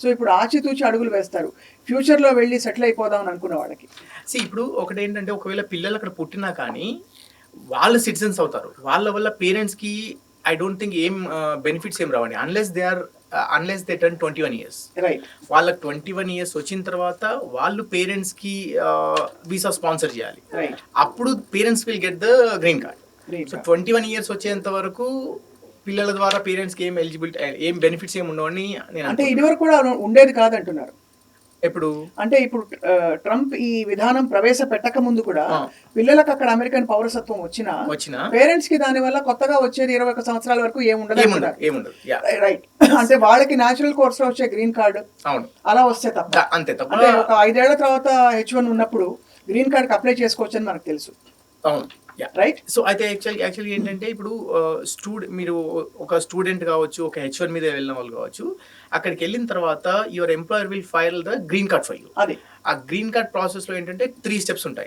So ఇప్పుడు ఆచితూచి అడుగులు వేస్తారు. ఫ్యూచర్‌లో వెళ్లి సెటిల్ అయిపోదాం అని అనుకున్న వాళ్ళకి. ఇప్పుడు ఒకటేంటంటే ఒకవేళ పిల్లలు అక్కడ పుట్టినా కానీ వాళ్ళు సిటిజన్స్ అవుతారు. వాళ్ళ వల్ల పేరెంట్స్‌కి ఐ డోంట్ థింక్ ఏం బెనిఫిట్స్ ఏం రావండి. Unless they turn 21 years. Right. వాళ్ళకి 21 ఇయర్స్ వచ్చిన తర్వాత వాళ్ళు పేరెంట్స్‌కి వీసా స్పాన్సర్ చేయాలి. రైట్. అప్పుడు parents will get the green card. Green so card. 21 years వచ్చేంత వరకు పిల్లల ద్వారా పేరెంట్స్‌కి ఏం ఎలిజిబిలిటీ ఏం బెనిఫిట్స్ ఏమి ఉండవని నేను అంటే అనుకుంటున్నాను. ఇదివరకు కూడా ఉండేది కాదంటున్నారు. ఎప్పుడు అంటే ఇప్పుడు ట్రంప్ ఈ విధానం ప్రవేశపెట్టక ముందు కూడా ఆ. పిల్లలకు అక్కడ అమెరికన్ పౌరసత్వం వచ్చినా వచ్చినా పేరెంట్స్ కి దాని వల్ల కొత్తగా వచ్చేది 21 సంవత్సరాల వరకు ఏముండదు అంటున్నారు. ఏముండదు. Yeah right. అంటే వాళ్ళకి నేచురల్ కోర్స్ లో వచ్చే గ్రీన్ కార్డు అవును. అలా వస్తే తప్ప, అంతే తప్ప అంటే ఒక 5 ఏళ్ల తర్వాత H1 ఉన్నప్పుడు గ్రీన్ కార్డ్ అప్లై చేసుకోవచ్చు అని మనకు తెలుసు. అవును. Yeah right. సో అయితే యాక్చువల్లీ ఏంటంటే ఇప్పుడు మీరు ఒక స్టూడెంట్ కావచ్చు, ఒక H1 మీద వెళ్ళిన వాళ్ళు కావచ్చు, అక్కడికి వెళ్ళిన తర్వాత your employer will file the green card for you. అది ఆ గ్రీన్ కార్డ్ ప్రాసెస్ లో ఏంటంటే 3 స్టెప్స్ ఉంటాయి.